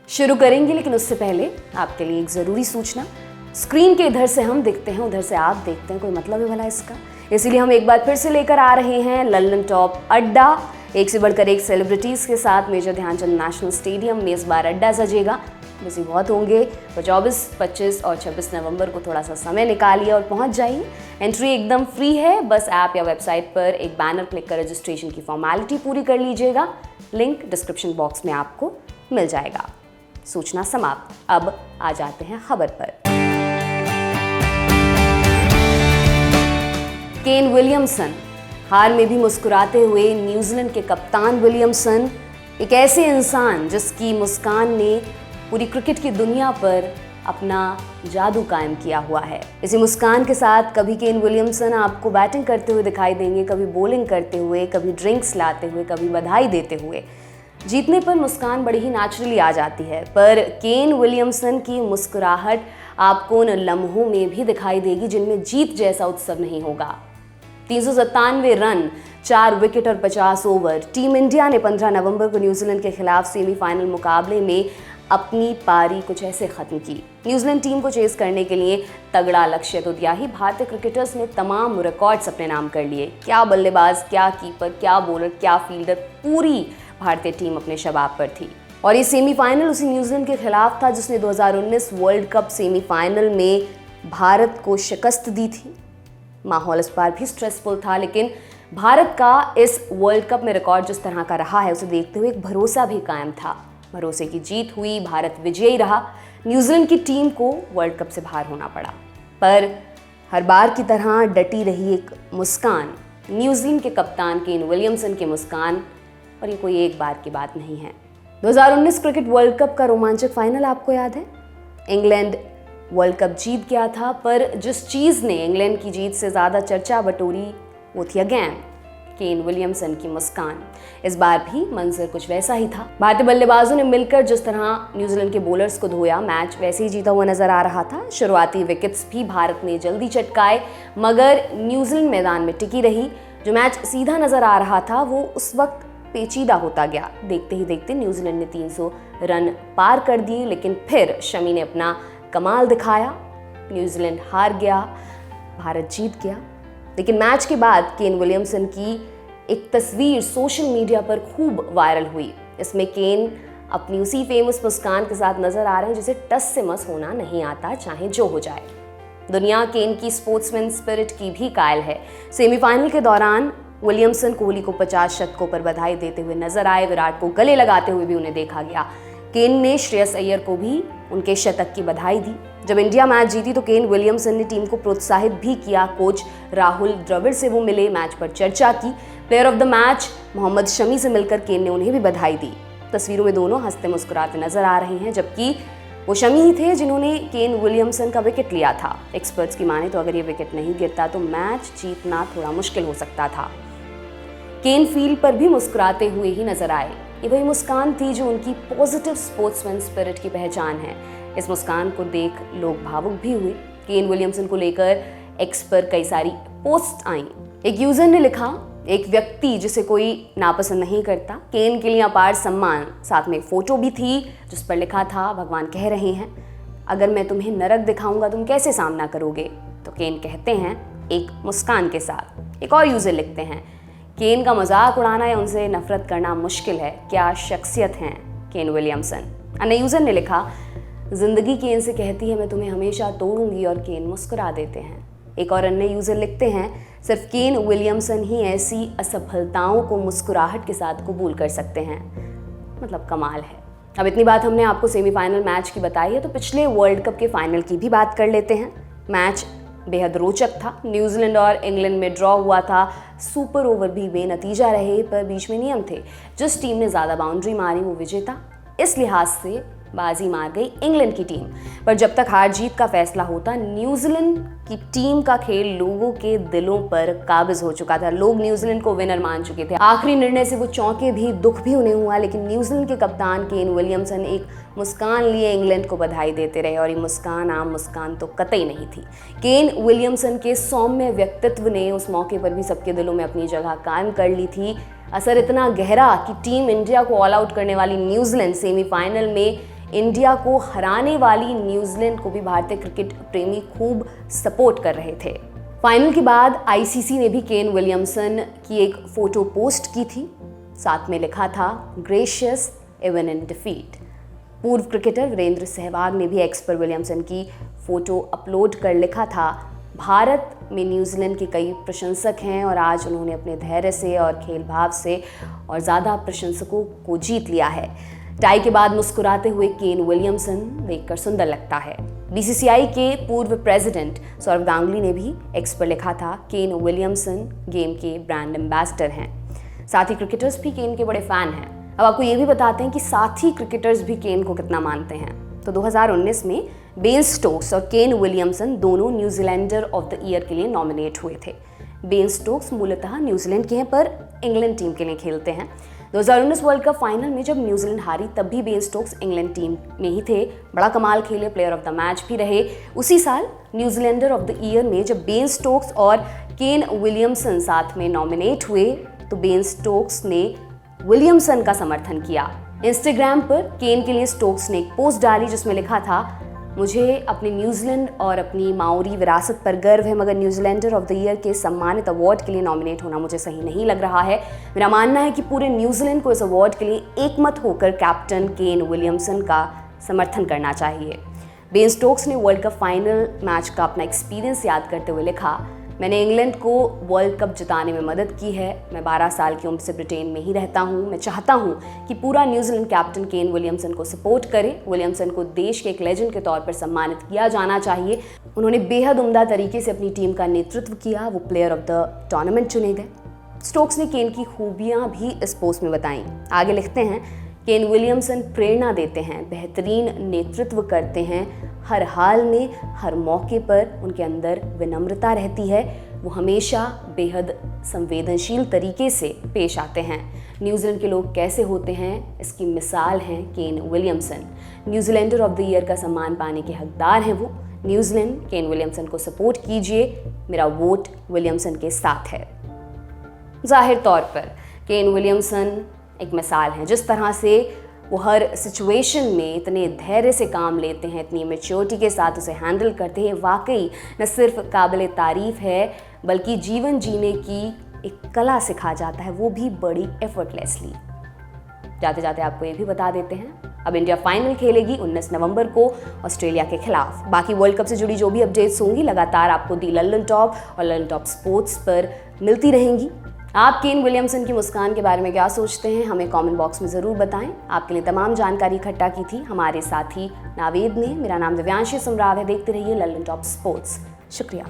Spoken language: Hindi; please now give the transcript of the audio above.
शुरू करेंगे, लेकिन उससे पहले आपके लिए एक ज़रूरी सूचना। स्क्रीन के इधर से हम दिखते हैं, उधर से आप देखते हैं, कोई मतलब है भला इसका? इसीलिए हम एक बार फिर से लेकर आ रहे हैं लंदन टॉप अड्डा। एक से बढ़कर एक सेलिब्रिटीज़ के साथ मेजर ध्यानचंद नेशनल स्टेडियम में इस बार अड्डा सजेगा। बिजी बहुत होंगे, तो 24, 25 और 26 नवंबर को थोड़ा सा समय निकालिए और पहुंच जाइए। एंट्री एकदम फ्री है, बस ऐप या वेबसाइट पर एक बैनर क्लिक कर रजिस्ट्रेशन की फॉर्मेलिटी पूरी कर लीजिएगा। लिंक डिस्क्रिप्शन बॉक्स में आपको मिल जाएगा। सूचना समाप्त। अब आ जाते हैं खबर पर। केन विलियमसन, हार में भी मुस्कुराते हुए न्यूजीलैंड के कप्तान विलियमसन एक ऐसे इंसान जिसकी मुस्कान ने पूरी क्रिकेट की दुनिया पर अपना जादू कायम किया हुआ है। इसी मुस्कान के साथ कभी केन विलियमसन आपको बैटिंग करते हुए दिखाई देंगे, कभी बॉलिंग करते हुए, कभी ड्रिंक्स लाते हुए, कभी बधाई देते हुए। जीतने पर मुस्कान बड़ी ही नेचुरली आ जाती है, पर केन विलियमसन की मुस्कुराहट आपको उन लम्हों में भी दिखाई देगी जिनमें जीत जैसा उत्सव नहीं होगा। 397 रन, 4 विकेट और 50 ओवर। टीम इंडिया ने 15 नवंबर को न्यूजीलैंड के खिलाफ सेमीफाइनल मुकाबले में अपनी पारी कुछ ऐसे खत्म की। न्यूजीलैंड टीम को चेस करने के लिए तगड़ा लक्ष्य तो दिया ही, भारतीय क्रिकेटर्स ने तमाम रिकॉर्ड्स अपने नाम कर लिए। क्या बल्लेबाज, क्या कीपर, क्या बॉलर, क्या फील्डर, पूरी भारतीय टीम अपने शबाब पर थी। और ये सेमीफाइनल उसी न्यूजीलैंड के खिलाफ था जिसने 2019 वर्ल्ड कप सेमीफाइनल में भारत को शिकस्त दी थी। माहौल इस बार भी स्ट्रेसफुल था, लेकिन भारत का इस वर्ल्ड कप में रिकॉर्ड जिस तरह का रहा है उसे देखते हुए एक भरोसा भी कायम था। भरोसे की जीत हुई, भारत विजयी रहा। न्यूजीलैंड की टीम को वर्ल्ड कप से बाहर होना पड़ा, पर हर बार की तरह डटी रही एक मुस्कान, न्यूजीलैंड के कप्तान केन विलियमसन की मुस्कान। और ये कोई एक बार की बात नहीं है। 2019 क्रिकेट वर्ल्ड कप का रोमांचक फाइनल आपको याद है? इंग्लैंड वर्ल्ड कप जीत गया था, पर जिस चीज़ ने इंग्लैंड की जीत से ज़्यादा चर्चा बटोरी वो थी अगेन केन विलियमसन की मुस्कान। इस बार भी मंजर कुछ वैसा ही था। भारतीय बल्लेबाजों ने मिलकर जिस तरह न्यूजीलैंड के बॉलर्स को धोया, मैच वैसे ही जीता हुआ नजर आ रहा था। शुरुआती विकेट्स भी भारत ने जल्दी चटकाए, मगर न्यूजीलैंड मैदान में टिकी रही। जो मैच सीधा नजर आ रहा था वो उस वक्त पेचीदा होता गया। देखते ही देखते न्यूजीलैंड ने 300 रन पार कर दिए, लेकिन फिर शमी ने अपना कमाल दिखाया। न्यूजीलैंड हार गया, भारत जीत गया। लेकिन मैच के बाद केन विलियमसन की एक तस्वीर सोशल मीडिया पर खूब वायरल हुई। इसमें केन अपनी उसी फेमस मुस्कान के साथ नजर आ रहे हैं जिसे टस से मस होना नहीं आता, चाहे जो हो जाए। दुनिया केन की स्पोर्ट्समैन स्पिरिट की भी कायल है। सेमीफाइनल के दौरान विलियमसन कोहली को 50 शतकों पर बधाई देते हुए नजर आए। विराट को गले लगाते हुए भी उन्हें देखा गया। केन ने श्रेयस अय्यर को भी उनके शतक की बधाई दी। जब इंडिया मैच जीती तो केन विलियमसन ने टीम को प्रोत्साहित भी किया। कोच राहुल द्रविड़ से वो मिले, मैच पर चर्चा की। Player of the match Mohammed Shami से मिलकर केन ने उन्हें भी बधाई दी। तस्वीरों में दोनों हंसते मुस्कुराते नजर आ रहे हैं, जबकि वो शमी ही थे जिन्होंने केन विलियमसन का विकेट लिया था। एक्सपर्ट्स की माने तो अगर ये विकेट नहीं गिरता तो मैच जीतना थोड़ा मुश्किल हो सकता था। केन फील्ड पर भी मुस्कुराते हुए ही नजर आए। ये वही मुस्कान थी जो उनकी पॉजिटिव स्पोर्ट्समैन स्पिरिट की पहचान है। इस मुस्कान को देख लोग भावुक भी हुए। केन विलियमसन को लेकर एक्स पर कई सारी पोस्ट आईं। एक यूजर ने लिखा, एक व्यक्ति जिसे कोई नापसंद नहीं करता, केन के लिए अपार सम्मान। साथ में एक फोटो भी थी जिस पर लिखा था, भगवान कह रहे हैं अगर मैं तुम्हें नरक दिखाऊंगा तुम कैसे सामना करोगे? तो केन कहते हैं एक मुस्कान के साथ। एक और यूजर लिखते हैं, केन का मजाक उड़ाना या उनसे नफरत करना मुश्किल है, क्या शख्सियत हैं केन विलियमसन। अन्य यूजर ने लिखा, जिंदगी केन से कहती है मैं तुम्हें हमेशा तोड़ूंगी, और केन मुस्कुरा देते हैं। एक और अन्य यूजर लिखते हैं, सिर्फ केन विलियमसन ही ऐसी असफलताओं को मुस्कुराहट के साथ कबूल कर सकते हैं। मतलब कमाल है। अब इतनी बात हमने आपको सेमीफाइनल मैच की बताई है, तो पिछले वर्ल्ड कप के फाइनल की भी बात कर लेते हैं। मैच बेहद रोचक था। न्यूजीलैंड और इंग्लैंड में ड्रॉ हुआ था। सुपर ओवर भी बेनतीजा रहे, पर बीच में नियम थे। जिस टीम ने ज़्यादा बाउंड्री मारी वो विजेता। इस लिहाज से बाजी मार गई इंग्लैंड की टीम। पर जब तक हार जीत का फैसला होता, न्यूजीलैंड की टीम का खेल लोगों के दिलों पर काबिज हो चुका था। लोग न्यूजीलैंड को विनर मान चुके थे। आखिरी निर्णय से वो चौंके भी, दुख भी उन्हें हुआ, लेकिन न्यूजीलैंड के कप्तान केन विलियमसन एक मुस्कान लिए इंग्लैंड को बधाई देते रहे। और ये मुस्कान आम मुस्कान तो कतई नहीं थी। केन विलियमसन के सौम्य व्यक्तित्व ने उस मौके पर भी सबके दिलों में अपनी जगह कायम कर ली थी। असर इतना गहरा कि टीम इंडिया को ऑल आउट करने वाली न्यूजीलैंड सेमीफाइनल में इंडिया को हराने वाली न्यूजीलैंड को भी भारतीय क्रिकेट प्रेमी खूब सपोर्ट कर रहे थे। फाइनल के बाद आईसीसी ने भी केन विलियमसन की एक फोटो पोस्ट की थी। साथ में लिखा था ग्रेशियस इवन इन डिफीट। पूर्व क्रिकेटर वीरेंद्र सहवाग ने भी एक्स पर विलियमसन की फोटो अपलोड कर लिखा था, भारत में न्यूजीलैंड के कई प्रशंसक हैं और आज उन्होंने अपने धैर्य से और खेल भाव से और ज़्यादा प्रशंसकों को जीत लिया है। टाई के बाद मुस्कुराते हुए केन विलियमसन देखकर सुंदर लगता है। बीसीसीआई के पूर्व प्रेसिडेंट सौरव गांगुली ने भी एक्स पर लिखा था, केन विलियमसन गेम के ब्रांड एम्बेसडर हैं। साथी क्रिकेटर्स भी केन के बड़े फैन हैं। अब आपको ये भी बताते हैं कि साथी क्रिकेटर्स भी केन को कितना मानते हैं। तो 2019 में बेन स्टोक्स और केन विलियमसन दोनों न्यूजीलैंडर ऑफ द ईयर के लिए नॉमिनेट हुए थे। बेन स्टोक्स मूलतः न्यूजीलैंड के हैं पर इंग्लैंड टीम के लिए खेलते हैं। 2019 वर्ल्ड कप फाइनल में जब न्यूजीलैंड हारी तब भी बेन स्टोक्स इंग्लैंड टीम में ही थे। बड़ा कमाल खेले, प्लेयर ऑफ द मैच भी रहे। उसी साल न्यूजीलैंडर ऑफ द ईयर में जब बेन स्टोक्स और केन विलियमसन साथ में नॉमिनेट हुए तो बेन स्टोक्स ने विलियमसन का समर्थन किया। इंस्टाग्राम पर केन के लिए स्टोक्स ने एक पोस्ट डाली जिसमें लिखा था, मुझे अपने न्यूजीलैंड और अपनी माओरी विरासत पर गर्व है, मगर न्यूजीलैंडर ऑफ द ईयर के सम्मानित अवार्ड के लिए नॉमिनेट होना मुझे सही नहीं लग रहा है। मेरा मानना है कि पूरे न्यूजीलैंड को इस अवार्ड के लिए एकमत होकर कैप्टन केन विलियमसन का समर्थन करना चाहिए। बेन स्टोक्स ने वर्ल्ड कप फाइनल मैच का अपना एक्सपीरियंस याद करते हुए लिखा, मैंने इंग्लैंड को वर्ल्ड कप जिताने में मदद की है। मैं 12 साल की उम्र से ब्रिटेन में ही रहता हूँ। मैं चाहता हूँ कि पूरा न्यूजीलैंड कैप्टन केन विलियमसन को सपोर्ट करे। विलियमसन को देश के एक लेजेंड के तौर पर सम्मानित किया जाना चाहिए। उन्होंने बेहद उम्दा तरीके से अपनी टीम का नेतृत्व किया। वो प्लेयर ऑफ द टूर्नामेंट चुने गए। स्टोक्स ने केन की खूबियाँ भी इस पोस्ट में बताई। आगे लिखते हैं, केन विलियमसन प्रेरणा देते हैं, बेहतरीन नेतृत्व करते हैं, हर हाल में हर मौके पर उनके अंदर विनम्रता रहती है। वो हमेशा बेहद संवेदनशील तरीके से पेश आते हैं। न्यूजीलैंड के लोग कैसे होते हैं इसकी मिसाल हैं Kane Williamson. New Zealander of the year का सम्मान पाने के हकदार हैं वो। न्यूजीलैंड केन विलियमसन को सपोर्ट कीजिए। मेरा वोट विलियमसन के साथ है। जाहिर तौर पर केन विलियमसन एक मिसाल है। जिस तरह से वो हर सिचुएशन में इतने धैर्य से काम लेते हैं, इतनी मैच्योरिटी के साथ उसे हैंडल करते हैं, वाकई न सिर्फ काबिल तारीफ़ है बल्कि जीवन जीने की एक कला सिखा जाता है, वो भी बड़ी एफर्टलेसली। जाते जाते आपको ये भी बता देते हैं, अब इंडिया फाइनल खेलेगी 19 नवंबर को ऑस्ट्रेलिया के खिलाफ। बाकी वर्ल्ड कप से जुड़ी जो भी अपडेट्स होंगी लगातार आपको दी लल्लन टॉप और लल्लन टॉप स्पोर्ट्स पर मिलती रहेंगी। आप केन विलियमसन की मुस्कान के बारे में क्या सोचते हैं, हमें कमेंट बॉक्स में ज़रूर बताएं। आपके लिए तमाम जानकारी इकट्ठा की थी हमारे साथी नावेद ने। मेरा नाम दिव्यांशी सुमराव है। देखते रहिए लल्लन टॉप स्पोर्ट्स। शुक्रिया।